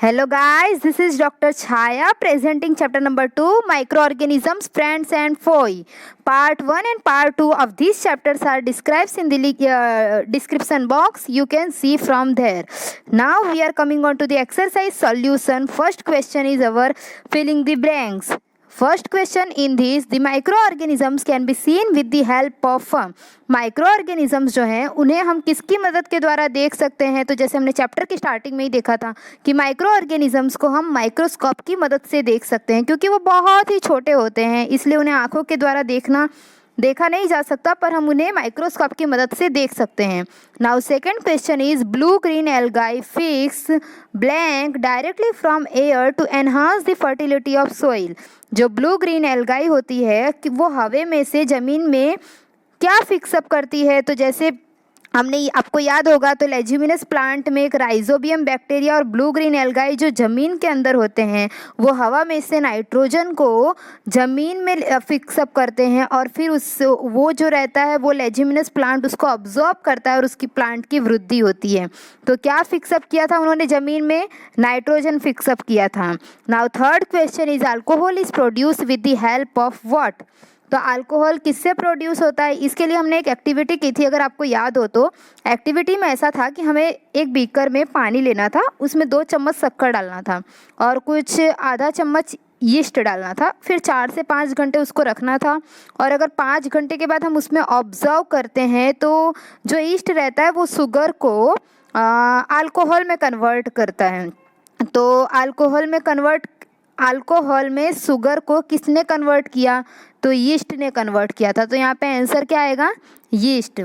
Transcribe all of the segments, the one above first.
Hello guys, this is Dr. Chaya presenting chapter number 2 Microorganisms, Friends and Foe. Part 1 and part 2 of these chapters are described in the description box. You can see from there. Now we are coming on to the exercise solution. First question is our filling the blanks. First question in this, the microorganisms can be seen with the help of microorganisms जो हैं उन्हें हम किसकी मदद के द्वारा देख सकते हैं। तो जैसे हमने चैप्टर की स्टार्टिंग में ही देखा था कि माइक्रोऑर्गेनिजम्स को हम माइक्रोस्कोप की मदद से देख सकते हैं, क्योंकि वो बहुत ही छोटे होते हैं, इसलिए उन्हें आंखों के द्वारा देखा नहीं जा सकता, पर हम उन्हें माइक्रोस्कोप की मदद से देख सकते हैं। Now second question is blue green algae fix blank directly from air to enhance the fertility of soil. जो ब्लू ग्रीन एल्गाई होती है कि वो हवा में से ज़मीन में क्या फिक्सअप करती है। तो जैसे हमने आपको याद होगा तो लेज्यूमिनस प्लांट में एक राइजोबियम बैक्टीरिया और ब्लू ग्रीन एल्गाई जो ज़मीन के अंदर होते हैं वो हवा में से नाइट्रोजन को ज़मीन में फिक्सअप करते हैं और फिर वो जो रहता है वो लेज्यूमिनस प्लांट उसको ऑब्जॉर्ब करता है और उसकी प्लांट की वृद्धि होती है। तो क्या फिक्सअप किया था उन्होंने ज़मीन में? नाइट्रोजन फिक्सअप किया था। Now third question is alcohol is produce with the help of what. तो अल्कोहल किससे प्रोड्यूस होता है? इसके लिए हमने एक एक्टिविटी की थी, अगर आपको याद हो तो। एक्टिविटी में ऐसा था कि हमें एक बीकर में पानी लेना था, उसमें 2 चम्मच शक्कर डालना था और कुछ आधा चम्मच यीस्ट डालना था, फिर 4 से 5 घंटे उसको रखना था। और अगर 5 घंटे के बाद हम उसमें ऑब्जर्व करते हैं तो जो यीस्ट रहता है वो शुगर को अल्कोहल में कन्वर्ट करता है। तो अल्कोहल में शुगर को किसने कन्वर्ट किया? तो यीस्ट ने कन्वर्ट किया था। तो यहाँ पे आंसर क्या आएगा? Yeast.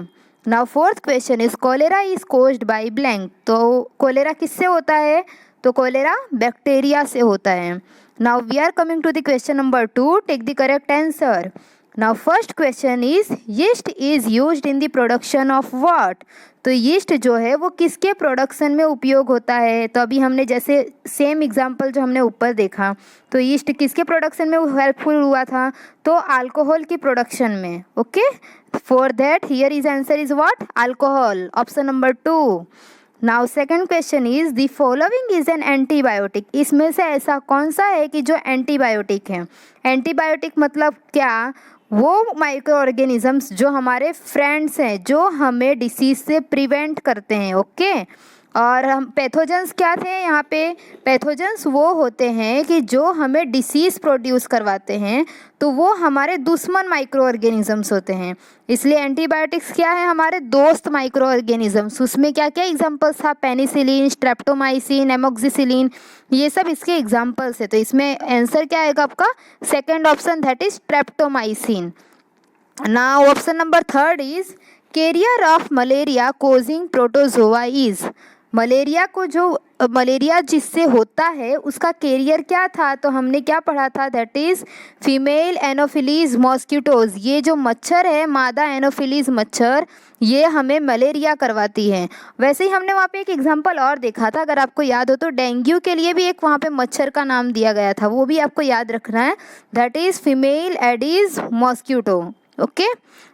Now fourth question is cholera is caused by blank. तो कोलेरा किससे होता है? तो कोलेरा बैक्टीरिया से होता है। Now we are coming to the question number 2, take the correct answer. Now first question is yeast is used in the production of what. तो yeast जो है वो किसके प्रोडक्शन में उपयोग होता है? तो अभी हमने जैसे सेम एग्जांपल जो हमने ऊपर देखा, तो यीस्ट किसके प्रोडक्शन में हेल्पफुल हुआ था? तो अल्कोहल की प्रोडक्शन में। Okay, for that here is answer is what? Alcohol, option number 2। Now second question is the following is an antibiotic. इसमें से ऐसा कौन सा है कि जो एंटीबायोटिक है? एंटीबायोटिक मतलब क्या? वो माइक्रो ऑर्गेनिजम्स जो हमारे फ्रेंड्स हैं, जो हमें डिसीज से प्रिवेंट करते हैं। ओके, और हम पैथोजेंस क्या थे यहाँ पे? पैथोजेंस वो होते हैं कि जो हमें डिसीज प्रोड्यूस करवाते हैं, तो वो हमारे दुश्मन माइक्रो ऑर्गेनिजम्स होते हैं। इसलिए एंटीबायोटिक्स क्या है? हमारे दोस्त माइक्रो ऑर्गेनिजम्स। उसमें क्या क्या एग्जांपल्स था? पेनिसिलिन, स्ट्रेप्टोमाइसिन, एमोक्सिसिलिन, ये सब इसके एग्जांपल्स है। तो इसमें आंसर क्या आएगा आपका? Second option, that is streptomycin. Now option number 3 is carrier of malaria causing protozoa is. Malaria जिससे होता है उसका कैरियर क्या था? तो हमने क्या पढ़ा था? That is female anopheles mosquitoes. ये जो मच्छर है, मादा एनोफिलीज मच्छर, ये हमें मलेरिया करवाती है। वैसे ही हमने वहाँ पे एक एग्जांपल और देखा था, अगर आपको याद हो तो डेंगू के लिए भी एक वहाँ पे मच्छर का नाम दिया गया था, वो भी आपको याद रखना है। That is female Aedes mosquito. Okay,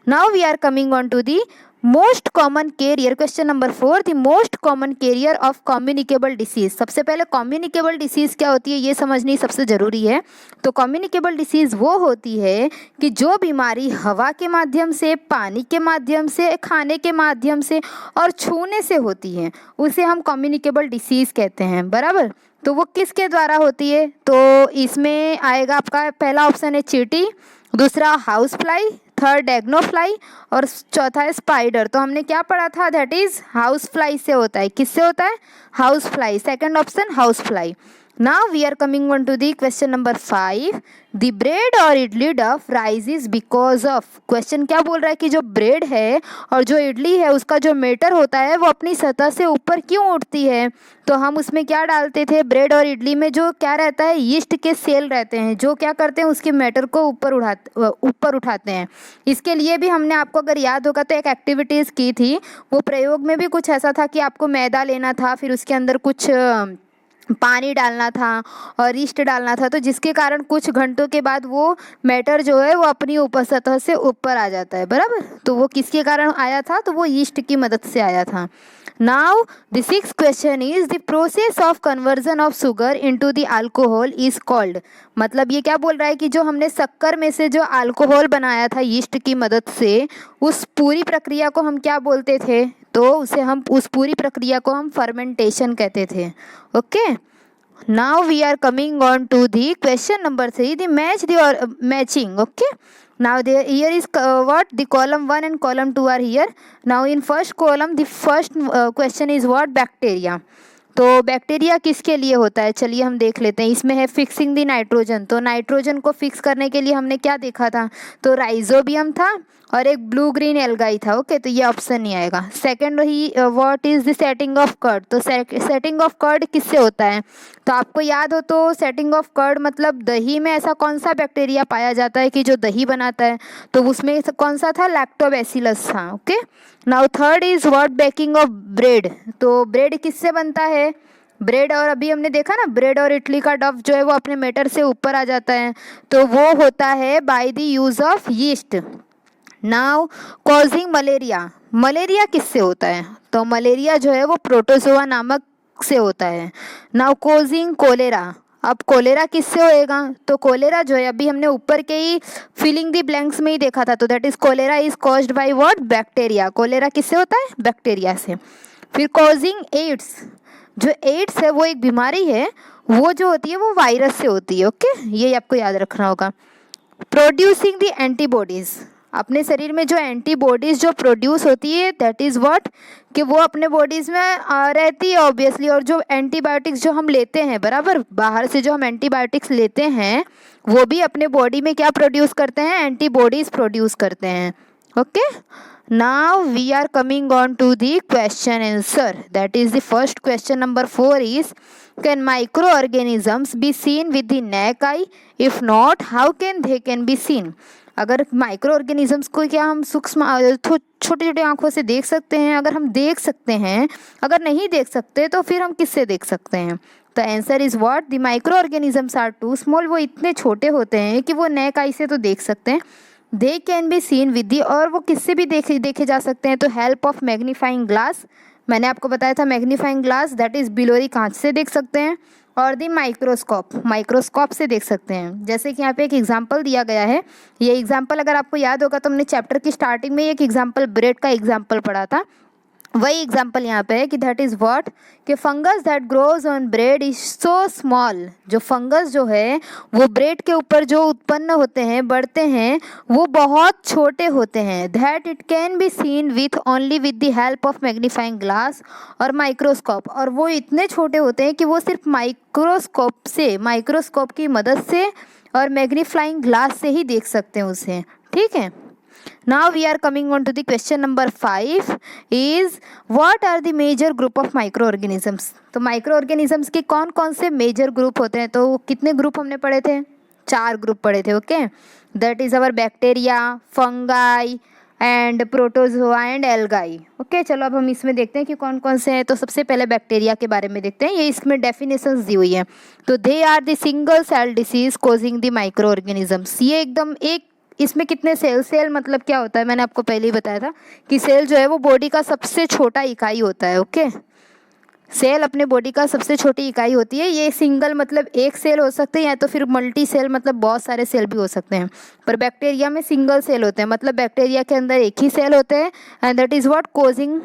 now we are coming on to the most common carrier. Question number 4, the most common carrier of communicable disease. सबसे पहले कम्युनिकेबल डिसीज क्या होती है ये समझनी सबसे ज़रूरी है। तो कम्युनिकेबल डिसीज वो होती है कि जो बीमारी हवा के माध्यम से, पानी के माध्यम से, खाने के माध्यम से और छूने से होती है, उसे हम कम्युनिकेबल डिसीज कहते हैं। बराबर, तो वो किसके द्वारा होती है? तो इसमें आएगा आपका पहला ऑप्शन है चींटी, दूसरा हाउस फ्लाई, थर्ड एग्नोफ्लाई और चौथा है स्पाइडर। तो हमने क्या पढ़ा था? दैट इज हाउस फ्लाई से होता है। किससे होता है? House fly. Second option house fly. Now we are coming on to the question number 5, the bread और इडली डफ राइजेज बिकॉज ऑफ। क्वेश्चन क्या बोल रहा है कि जो ब्रेड है और जो इडली है उसका जो मेटर होता है वो अपनी सतह से ऊपर क्यों उठती है? तो हम उसमें क्या डालते थे? ब्रेड और इडली में जो क्या रहता है? यीस्ट के सेल रहते हैं, जो क्या करते हैं? उसके मेटर को ऊपर उठाते हैं। इसके लिए भी हमने आपको अगर याद होगा तो एक एक्टिविटीज़ की थी, वो प्रयोग में भी कुछ ऐसा था कि आपको मैदा लेना था, फिर उसके अंदर कुछ पानी डालना था और यीस्ट डालना था, तो जिसके कारण कुछ घंटों के बाद वो मैटर जो है वो अपनी ऊपर सतह से ऊपर आ जाता है। बराबर, तो वो किसके कारण आया था? तो वो यीस्ट की मदद से आया था। Now the six question is the process of conversion of sugar into the alcohol is called. मतलब ये क्या बोल रहा है कि जो हमने शक्कर में से जो अल्कोहल बनाया था यीस्ट की मदद से, उस पूरी प्रक्रिया को हम क्या बोलते थे? तो उस पूरी प्रक्रिया को हम फर्मेंटेशन कहते थे। Okay, now we are coming on to the question number 3, the matching. Okay, now here is what the column 1 and column 2 are here. Now in first column the first question is what? Bacteria. तो bacteria किसके लिए होता है? चलिए हम देख लेते हैं। इसमें है फिक्सिंग द नाइट्रोजन। तो नाइट्रोजन को फिक्स करने के लिए हमने क्या देखा था? तो राइजोबियम था और एक ब्लू ग्रीन एल्गाई था। ओके, तो ये ऑप्शन नहीं आएगा। सेकंड ही what is the setting of curd. तो सेटिंग ऑफ कर्ड किससे होता है? तो आपको याद हो तो सेटिंग ऑफ कर्ड मतलब दही में ऐसा कौन सा बैक्टीरिया पाया जाता है कि जो दही बनाता है? तो उसमें कौन सा था? लैक्टोबैसिलस था। Okay, now third is what? Baking of bread. तो ब्रेड किससे बनता है? ब्रेड, और अभी हमने देखा ना ब्रेड और इडली का डफ जो है वो अपने मेटर से ऊपर आ जाता है, तो वो होता है by the use of yeast. Now causing malaria. Malaria किससे होता है? तो मलेरिया जो है वो प्रोटोजोआ नामक से होता है। Now causing cholera. अब कोलेरा किससे होएगा? तो कोलेरा जो है अभी हमने ऊपर के ही फिलिंग द ब्लैंक्स में ही देखा था, तो that is cholera is caused by what? Bacteria. Cholera किससे होता है? बैक्टीरिया से। फिर कॉजिंग एड्स। जो एड्स है वो एक बीमारी है, वो जो होती है वो वायरस से होती है। ओके, ये आपको याद रखना होगा। Producing the antibodies. अपने शरीर में जो एंटीबॉडीज़ जो प्रोड्यूस होती है दैट इज़ व्हाट? कि वो अपने बॉडीज़ में रहती है ऑब्वियसली। और जो एंटीबायोटिक्स जो हम लेते हैं, बराबर बाहर से जो हम एंटीबायोटिक्स लेते हैं, वो भी अपने बॉडी में क्या प्रोड्यूस करते हैं? एंटीबॉडीज़ प्रोड्यूस करते हैं। Okay, now we are coming on to the question answer. That is the first question number 4 is, can microorganisms be seen with the naked eye? If not, how can they can be seen? अगर micro organisms को क्या हम सूक्ष्म छोटी छोटी आंखों से देख सकते हैं? अगर हम देख सकते हैं, अगर नहीं देख सकते तो फिर हम किससे देख सकते हैं? तो answer is what? The micro organisms are too small. वो इतने छोटे होते हैं कि वो नेक आई से तो देख सकते हैं। They can be seen with the, और वो किससे भी देखे जा सकते हैं? तो हेल्प ऑफ मैग्नीफाइंग ग्लास। मैंने आपको बताया था मैग्नीफाइंग ग्लास दैट इज़ बिलोरी कांच से देख सकते हैं, और दी माइक्रोस्कोप से देख सकते हैं। जैसे कि यहाँ पे एक एग्जांपल दिया गया है। ये एग्जांपल अगर आपको याद होगा तो हमने चैप्टर की स्टार्टिंग में एक एग्जांपल ब्रेड का एग्जांपल पढ़ा था, वही एग्जाम्पल यहाँ पे है कि दैट इज़ व्हाट? कि fungus that grows on bread is so small. जो फंगस जो है वो ब्रेड के ऊपर जो उत्पन्न होते हैं, बढ़ते हैं, वो बहुत छोटे होते हैं। That it can be seen with only with the help of magnifying glass और माइक्रोस्कोप। और वो इतने छोटे होते हैं कि वो सिर्फ माइक्रोस्कोप की मदद से और मैग्नीफाइंग ग्लास से ही देख सकते हैं उसे। ठीक है, now we are coming on to the question number 5 is, what are the major group of microorganisms? तो microorganisms के कौन कौन से मेजर ग्रुप होते हैं? तो कितने ग्रुप हमने पढ़े थे? 4 ग्रुप पढ़े थे। Okay, that is our bacteria, fungi and protozoa and algae. Okay, चलो अब हम इसमें देखते हैं कि कौन कौन से हैं। तो सबसे पहले बैक्टीरिया के बारे में देखते हैं। ये इसमें डेफिनेशंस दी हुई है। तो they are the single cell disease causing the micro organisms. ये एकदम एक, इसमें कितने सेल मतलब क्या होता है? मैंने आपको पहले ही बताया था कि सेल जो है वो बॉडी का सबसे छोटा इकाई होता है। ओके, सेल अपने बॉडी का सबसे छोटी इकाई होती है। ये सिंगल मतलब एक सेल हो सकते हैं, या तो फिर मल्टी सेल मतलब बहुत सारे सेल भी हो सकते हैं। पर बैक्टीरिया में सिंगल सेल होते हैं, मतलब बैक्टीरिया के अंदर एक ही सेल होते हैं। And that is what? Causing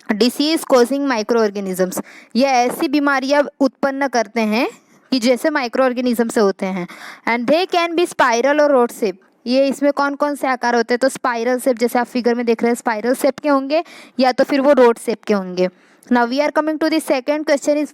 disease causing micro organisms. ये ऐसी बीमारियाँ उत्पन्न करते हैं कि जैसे माइक्रो ऑर्गेनिज्म से होते हैं। And they can be spiral और रोड शेप। ये इसमें कौन कौन से आकार होते हैं? तो स्पाइरल शेप, जैसे आप फिगर में देख रहे हैं, स्पाइरल शेप के होंगे, या तो फिर वो रोड शेप के होंगे। Now we are coming to the second question is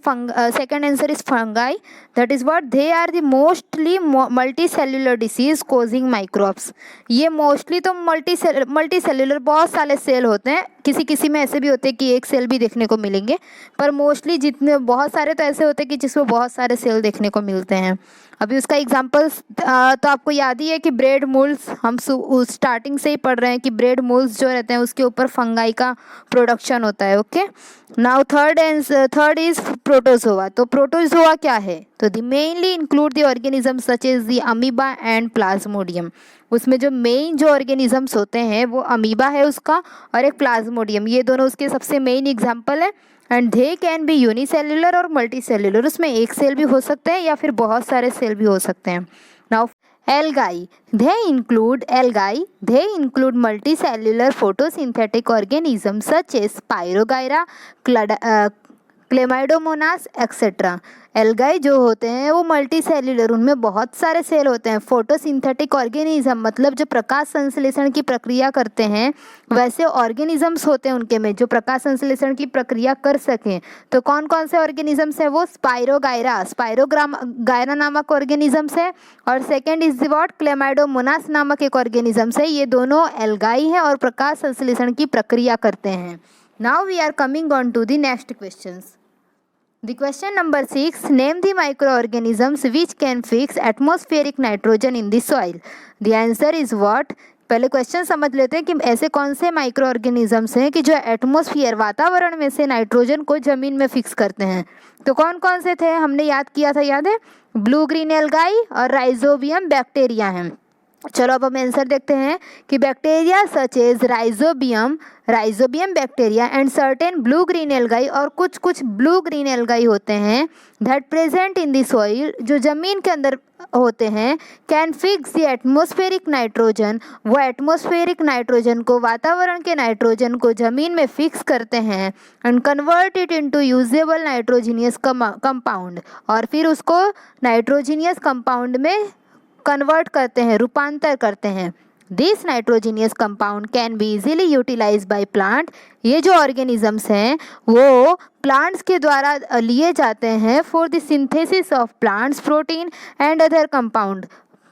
second answer is fungi. That is what? They are the mostly multicellular disease causing microbes. ये मोस्टली तो मल्टीसेल्युलर बहुत सारे सेल होते हैं, किसी किसी में ऐसे भी होते हैं कि एक सेल भी देखने को मिलेंगे, पर मोस्टली जितने बहुत सारे तो ऐसे होते हैं कि जिसमें बहुत सारे सेल देखने को मिलते हैं। अभी उसका एग्जाम्पल तो आपको याद ही है कि ब्रेड मोल्ड्स, हम स्टार्टिंग से ही पढ़ रहे हैं कि ब्रेड मोल्ड्स जो रहते हैं उसके ऊपर फंगाई का प्रोडक्शन होता है। Okay, now third is protozoa. तो प्रोटोजोआ क्या है? तो the mainly include the organism such as the amoeba and plasmodium. उसमें जो मेन जो ऑर्गेनिजम्स होते हैं वो अमीबा है उसका, और एक प्लाज्मोडियम, ये दोनों उसके सबसे मेन एग्जाम्पल है। And they can be unicellular और मल्टी सेल्युलर, उसमें एक सेल भी हो सकते हैं या फिर बहुत सारे सेल भी हो सकते हैं। Now algae, they include multicellular photosynthetic organisms such as Spirogyra, Chlamydomonas etcetera. Algae जो होते हैं वो मल्टी सेल्यूलर, उनमें बहुत सारे सेल होते हैं। फोटोसिंथेटिक ऑर्गेनिज्म मतलब जो प्रकाश संश्लेषण की प्रक्रिया करते हैं, वैसे ऑर्गेनिजम्स होते हैं उनके में जो प्रकाश संश्लेषण की प्रक्रिया कर सकें। तो कौन कौन से ऑर्गेनिजम्स है वो? स्पाइरोगायरा नामक ऑर्गेनिजम्स है, और सेकेंड इज व्हाट? क्लेमाइडोमोनास नामक एक ऑर्गेनिजम्स है। ये दोनों एल्गाई है और प्रकाश संश्लेषण की प्रक्रिया करते हैं। Now we are coming on to the next questions. The question number 6, name the microorganisms which can fix atmospheric nitrogen in the soil. The answer is what? पहले क्वेश्चन समझ लेते हैं कि ऐसे कौन से माइक्रो ऑर्गेनिजम्स हैं कि जो एटमॉस्फेयर वातावरण में से नाइट्रोजन को जमीन में फिक्स करते हैं। तो कौन कौन से थे? हमने याद किया था, याद है? ब्लू ग्रीन एल्गाई और राइजोबियम बैक्टीरिया हैं। चलो अब हम आंसर देखते हैं कि bacteria such as rhizobium bacteria and certain blue green algae, और कुछ ब्लू ग्रीन एल्गाई होते हैं that present in the soil, जो जमीन के अंदर होते हैं, can fix the atmospheric nitrogen, वो एटमॉस्फेरिक नाइट्रोजन को, वातावरण के नाइट्रोजन को जमीन में फिक्स करते हैं and convert it into usable nitrogenous compound, और फिर उसको नाइट्रोजीनियस कंपाउंड में कन्वर्ट करते हैं, रूपांतर करते हैं। This nitrogenous compound can be easily utilize by plant. ये जो ऑर्गेनिजम्स हैं वो प्लांट्स के द्वारा लिए जाते हैं for the synthesis of plants protein and other compound.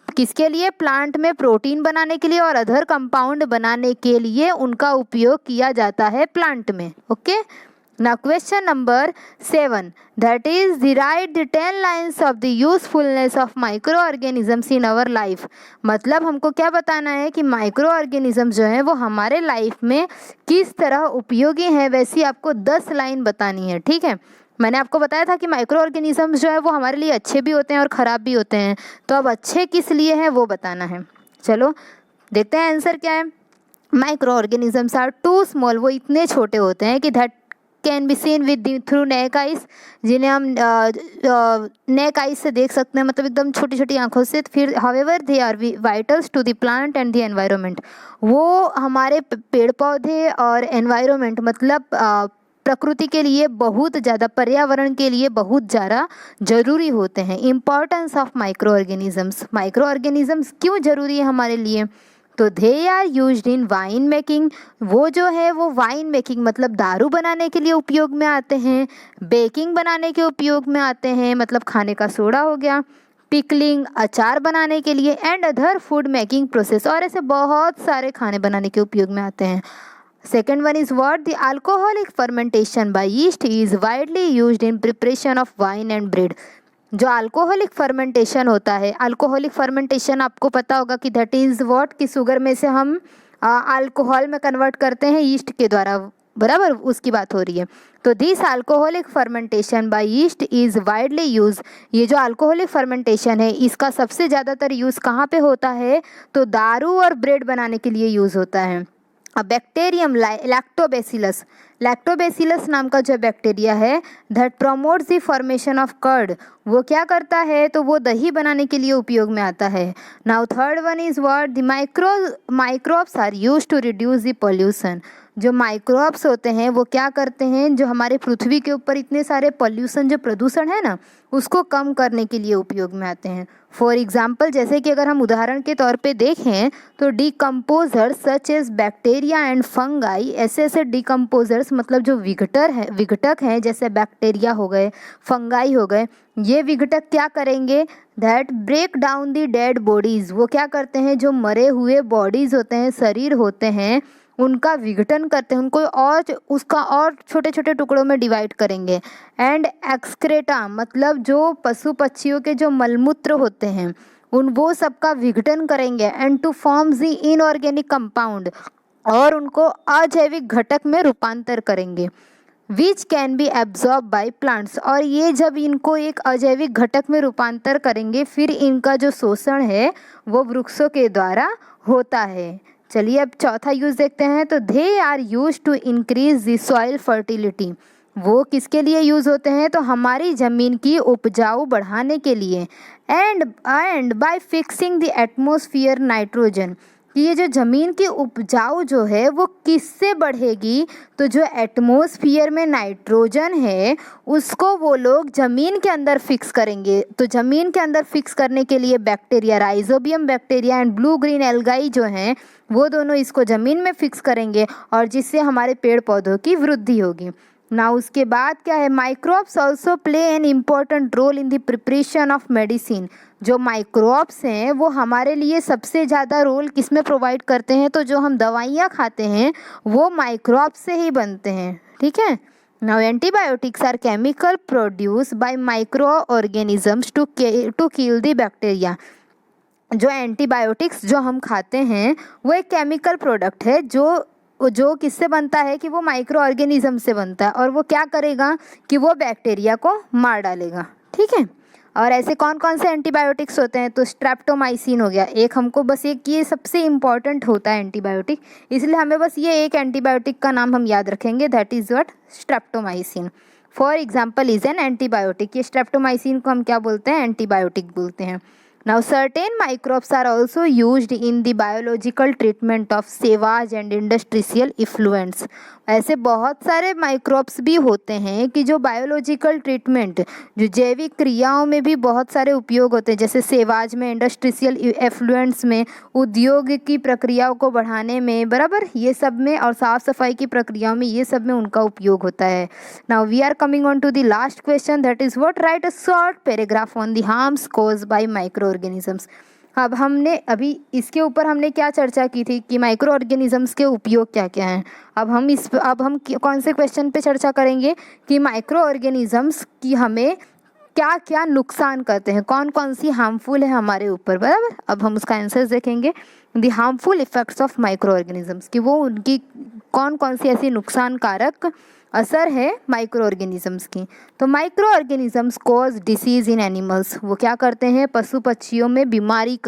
किसके लिए? प्लांट में प्रोटीन बनाने के लिए और अदर कंपाउंड बनाने के लिए उनका उपयोग किया जाता है प्लांट में। Okay, now question number 7, that is write the 10 lines of the usefulness of microorganisms in our life। मतलब हमको क्या बताना है कि माइक्रो ऑर्गेनिज्म जो है वो हमारे लाइफ में किस तरह उपयोगी हैं, वैसी आपको 10 लाइन बतानी है। ठीक है, मैंने आपको बताया था कि माइक्रो ऑर्गेनिज्म जो है वो हमारे लिए अच्छे भी होते हैं और ख़राब भी होते हैं, तो अब अच्छे किस लिए हैं वो बताना है। चलो देखते हैं आंसर क्या है। Micro organisms are too small, वो इतने छोटे होते हैं कि that can be seen with through naked eyes, जिन्हें हम नेक आइस से देख सकते हैं, मतलब एकदम छोटी छोटी आंखों से। फिर however they are vitals to the plant and the environment, वो हमारे पेड़ पौधे और एनवायरनमेंट मतलब प्रकृति के लिए बहुत ज़्यादा, पर्यावरण के लिए बहुत ज़्यादा ज़रूरी होते हैं। Importance of micro organisms, micro organisms क्यों ज़रूरी है हमारे लिए? तो they are used in wine making, वो जो है वो वाइन मेकिंग मतलब दारू बनाने के लिए उपयोग में आते हैं, बेकिंग बनाने के उपयोग में आते हैं मतलब खाने का सोडा हो गया, पिकलिंग अचार बनाने के लिए, and other food making process, और ऐसे बहुत सारे खाने बनाने के उपयोग में आते हैं। Second one is what? The alcoholic fermentation by yeast is widely used in preparation of wine and bread. जो अल्कोहलिक फर्मेंटेशन होता है, अल्कोहलिक फर्मेंटेशन आपको पता होगा कि दैट इज़ व्हाट, कि शुगर में से हम अल्कोहल में कन्वर्ट करते हैं ईस्ट के द्वारा, बराबर उसकी बात हो रही है। तो this alcoholic fermentation by yeast is widely use, ये जो अल्कोहलिक फर्मेंटेशन है इसका सबसे ज़्यादातर यूज़ कहाँ पे होता है? तो दारू और ब्रेड बनाने के लिए यूज़ होता है। बैक्टीरियम लैक्टोबैसिलस, लैक्टोबैसिलस नाम का जो बैक्टीरिया है that promotes the formation of curd, वो क्या करता है? तो वो दही बनाने के लिए उपयोग में आता है। Now third one is what? The microbes are used to reduce the pollution. जो माइक्रोब्स होते हैं वो क्या करते हैं? जो हमारे पृथ्वी के ऊपर इतने सारे पॉल्यूशन, जो प्रदूषण है ना, उसको कम करने के लिए उपयोग में आते हैं। फॉर एग्जाम्पल, जैसे कि अगर हम उदाहरण के तौर पे देखें तो decomposers such as bacteria and fungi, ऐसे डिकम्पोजर्स मतलब जो विघटक हैं जैसे बैक्टीरिया हो गए, फंगाई हो गए, ये विघटक क्या करेंगे? That break down the dead bodies, वो क्या करते हैं? जो मरे हुए बॉडीज़ होते हैं, शरीर होते हैं, उनका विघटन करते हैं, उनको और छोटे छोटे टुकड़ों में डिवाइड करेंगे। एंड एक्सक्रेटा मतलब जो पशु पक्षियों के जो मलमूत्र होते हैं वो सबका विघटन करेंगे। And to form the inorganic compound, और उनको अजैविक घटक में रूपांतर करेंगे। Which can be absorb by plants, और ये जब इनको एक अजैविक घटक में रूपांतर करेंगे फिर इनका जो शोषण है वो वृक्षों के द्वारा होता है। चलिए अब चौथा यूज देखते हैं। तो they are use to increase the soil fertility, वो किसके लिए यूज़ होते हैं? तो हमारी ज़मीन की उपजाऊ बढ़ाने के लिए। And bye fixing the atmosphere nitrogen, कि ये जो ज़मीन की उपजाऊ जो है वो किससे बढ़ेगी? तो जो एटमॉस्फेयर में नाइट्रोजन है उसको वो लोग ज़मीन के अंदर फिक्स करेंगे। तो ज़मीन के अंदर फिक्स करने के लिए bacteria, rhizobium bacteria and blue green algae जो हैं वो दोनों इसको ज़मीन में फिक्स करेंगे और जिससे हमारे पेड़ पौधों की वृद्धि होगी। ना उसके बाद क्या है? Microbes also play an important role in the preparation of medicine. जो माइक्रोब्स हैं वो हमारे लिए सबसे ज़्यादा रोल किस में प्रोवाइड करते हैं? तो जो हम दवाइयाँ खाते हैं वो माइक्रोब्स से ही बनते हैं, ठीक है। Now antibiotics are chemical produced by micro organisms to kill the bacteria. जो एंटीबायोटिक्स जो हम खाते हैं वो एक केमिकल प्रोडक्ट है जो किससे बनता है? कि वो माइक्रो ऑर्गेनिज्म से बनता है और वो क्या करेगा कि वो बैक्टीरिया को मार डालेगा, ठीक है। और ऐसे कौन कौन से एंटीबायोटिक्स होते हैं? तो स्ट्रेप्टोमाइसिन हो गया एक, हमको बस एक ये सबसे इम्पॉर्टेंट होता है एंटीबायोटिक, इसलिए हमें बस ये एक एंटीबायोटिक का नाम हम याद रखेंगे, that is what? Streptomycin. For example is an antibiotic. ये स्ट्रेप्टोमाइसिन को हम क्या बोलते हैं? एंटीबायोटिक बोलते हैं। Now certain microbes are also used in the biological treatment of sewage and industrial effluents। ऐसे बहुत सारे माइक्रोब्स भी होते हैं कि जो बायोलॉजिकल ट्रीटमेंट, जो जैविक क्रियाओं में भी बहुत सारे उपयोग होते हैं, जैसे सेवाज में, इंडस्ट्रियल एफ्लुएंट्स में, उद्योग की प्रक्रियाओं को बढ़ाने में, बराबर, ये सब में, और साफ सफाई की प्रक्रियाओं में, ये सब में उनका उपयोग होता है। Now we are coming on to the last question, that is what? Right a short paragraph on the harms caused by micro organisms. अब हमने अभी इसके ऊपर हमने क्या चर्चा की थी कि माइक्रो ऑर्गेनिजम्स के उपयोग क्या क्या हैं। अब हम कौन से क्वेश्चन पे चर्चा करेंगे कि माइक्रो ऑर्गेनिजम्स की हमें क्या क्या नुकसान करते हैं, कौन कौन सी हार्मफुल है हमारे ऊपर, बराबर। अब हम उसका आंसर देखेंगे, the harmful effects of micro organisms, कि वो उनकी कौन कौन सी ऐसी नुकसानकारक असर है माइक्रो ऑर्गेनिजम्स की। तो माइक्रो ऑर्गेनिजम्स कॉज डिसीज इन एनिमल्स, वो क्या करते हैं? पशु पक्षियों में बीमारी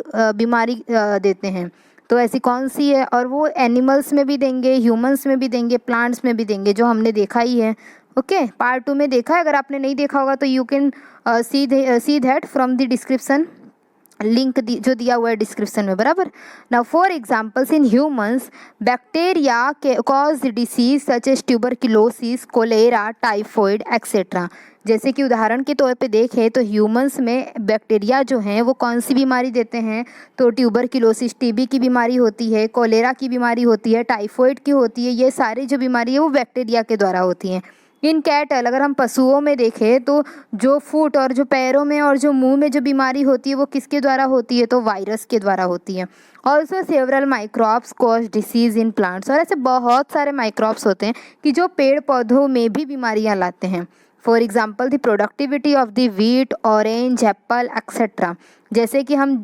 देते हैं। तो ऐसी कौन सी है? और वो एनिमल्स में भी देंगे, ह्यूमंस में भी देंगे, प्लांट्स में भी देंगे, जो हमने देखा ही है। ओके, पार्ट 2 में देखा है, अगर आपने नहीं देखा होगा तो you can see that from the description, link जो दिया हुआ है डिस्क्रिप्शन में, बराबर। Now for examples, in humans bacteria cause disease such as tuberculosis, cholera, typhoid etcetera. जैसे कि उदाहरण के तौर पे देखें तो ह्यूमंस में बैक्टीरिया जो हैं वो कौन सी बीमारी देते हैं? तो ट्यूबरक्लोसिस, टीबी की बीमारी होती है, कोलेरा की बीमारी होती है, टाइफॉइड की होती है। ये सारी जो बीमारी है वो बैक्टीरिया के द्वारा होती हैं। इन कैटल, अगर हम पशुओं में देखें तो जो फुट और जो पैरों में और जो मुंह में जो बीमारी होती है वो किसके द्वारा होती है? तो वायरस के द्वारा होती है। Also several microbes cause disease in plants, और ऐसे बहुत सारे माइक्रोब्स होते हैं कि जो पेड़ पौधों में भी बीमारियां लाते हैं। For example the productivity of the wheat, orange, Apple etcetera. जैसे कि हम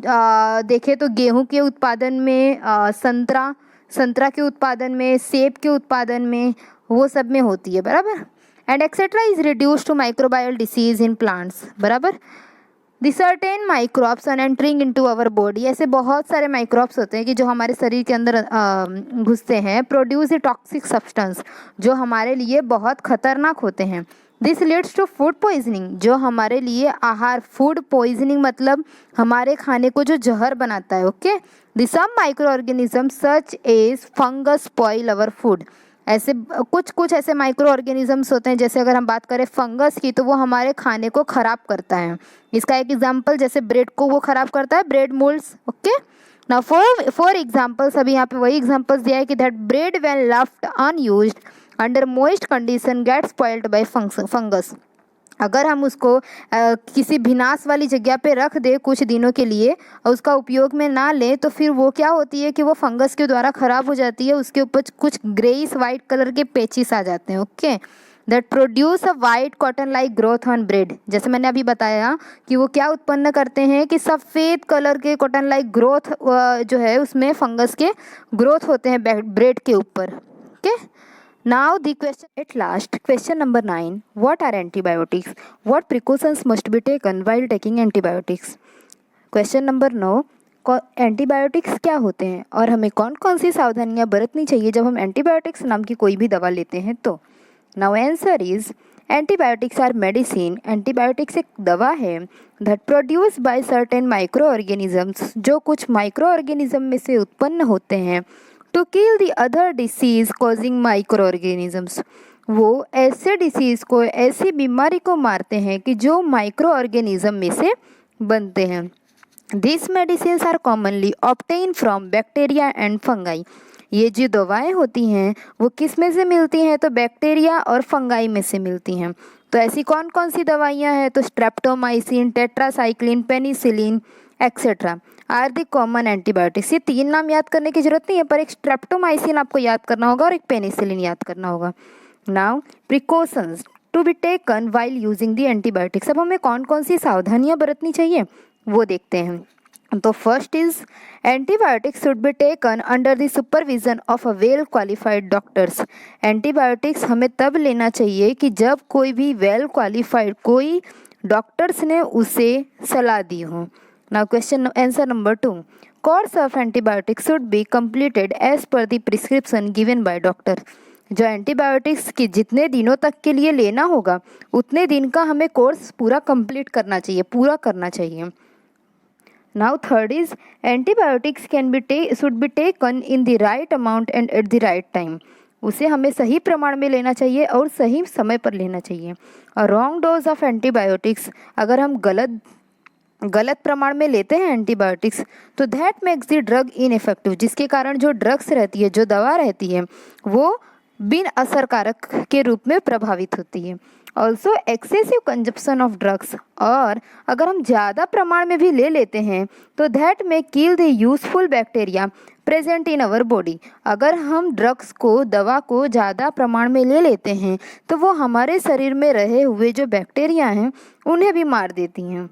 देखें तो गेहूँ के उत्पादन में, संतरा के उत्पादन में, सेब के उत्पादन में, वो सब में होती है, बराबर। And etcetera is reduce to microbial disease in plants, बराबर। The certain microbes are entering into our body, ऐसे बहुत सारे माइक्रोब्स होते हैं कि जो हमारे शरीर के अंदर घुसते हैं। प्रोड्यूस ए टॉक्सिक सब्सटेंस, जो हमारे लिए बहुत खतरनाक होते हैं। This leads to food poisoning, जो हमारे लिए आहार, फूड पॉइजनिंग मतलब हमारे खाने को जो जहर बनाता है। Okay, the some micro organism such as fungus spoil our food, ऐसे कुछ ऐसे माइक्रो ऑर्गेनिजम्स होते हैं, जैसे अगर हम बात करें फंगस की तो वो हमारे खाने को ख़राब करता है। इसका एक एग्जांपल, जैसे ब्रेड को वो ख़राब करता है, bread moulds. Okay, now for examples, अभी यहाँ पे वही एग्जांपल्स दिया है कि that bread when left unused under moist condition gate spoiled bye fungus. अगर हम उसको किसी भिनास वाली जगह पे रख दे कुछ दिनों के लिए और उसका उपयोग में ना लें तो फिर वो क्या होती है कि वो फंगस के द्वारा ख़राब हो जाती है। उसके ऊपर कुछ ग्रेइश वाइट कलर के पेचिस आ जाते हैं। Okay, that produce a white cotton like growth on bread, जैसे मैंने अभी बताया कि वो क्या उत्पन्न करते हैं कि सफ़ेद कलर के कॉटन लाइक ग्रोथ जो है उसमें फंगस के ग्रोथ होते हैं ब्रेड के ऊपर। Okay, Now the question at last, question number 9. What are antibiotics? What precautions must be taken while taking antibiotics? Question number 9, antibiotics क्या होते हैं और हमें कौन कौन सी सावधानियां बरतनी चाहिए जब हम एंटीबायोटिक्स नाम की कोई भी दवा लेते हैं तो। Now answer is antibiotics are medicine. Antibiotics एक दवा है that produce by certain micro organisms, जो कुछ माइक्रो ऑर्गेनिज्म में से उत्पन्न होते हैं, to kill the other disease causing micro organisms. वो ऐसे डिसीज़ को, ऐसी बीमारी को मारते हैं कि जो माइक्रो ऑर्गेनिज्म में से बनते हैं। These medicines are commonly obtained from bacteria and fungi. ये जो दवाएं होती हैं वो किस में से मिलती हैं, तो बैक्टीरिया और फंगाई में से मिलती हैं। तो ऐसी कौन कौन सी दवाइयां हैं, तो streptomycin, tetracycline, penicillin etcetera are the common antibiotics. ये 3 नाम याद करने की जरूरत नहीं है, पर एक स्ट्रेप्टोमाइसिन आपको याद करना होगा और एक पेनिसिलिन याद करना होगा। Now precautions to be taken while using the antibiotics. अब हमें कौन कौन सी सावधानियां बरतनी चाहिए वो देखते हैं। तो first is antibiotics should be taken under the supervision of a well qualified doctors. Antibiotics हमें तब लेना चाहिए कि जब कोई भी वेल क्वालिफाइड कोई डॉक्टर्स ने उसे सलाह दी हो। Now question answer number 2, course of antibiotics should be completed as per the prescription given by doctor. जो एंटीबायोटिक्स के जितने दिनों तक के लिए लेना होगा उतने दिन का हमें कोर्स पूरा कंप्लीट करना चाहिए, पूरा करना चाहिए। Now third is antibiotics should be taken in the right amount and at the right time. उसे हमें सही प्रमाण में लेना चाहिए और सही समय पर लेना चाहिए। और रॉन्ग डोज ऑफ एंटीबायोटिक्स, अगर हम गलत प्रमाण में लेते हैं एंटीबायोटिक्स तो that makes the drug ineffective, जिसके कारण जो ड्रग्स रहती है, जो दवा रहती है, वो बिन असरकारक के रूप में प्रभावित होती है। Also excessive consumption of drugs, और अगर हम ज़्यादा प्रमाण में भी ले लेते हैं तो दैट में kill the useful bacteria present in our body. अगर हम ड्रग्स को, दवा को ज़्यादा प्रमाण में ले लेते हैं तो वो हमारे शरीर में रहे हुए जो बैक्टीरिया हैं उन्हें भी मार देती हैं।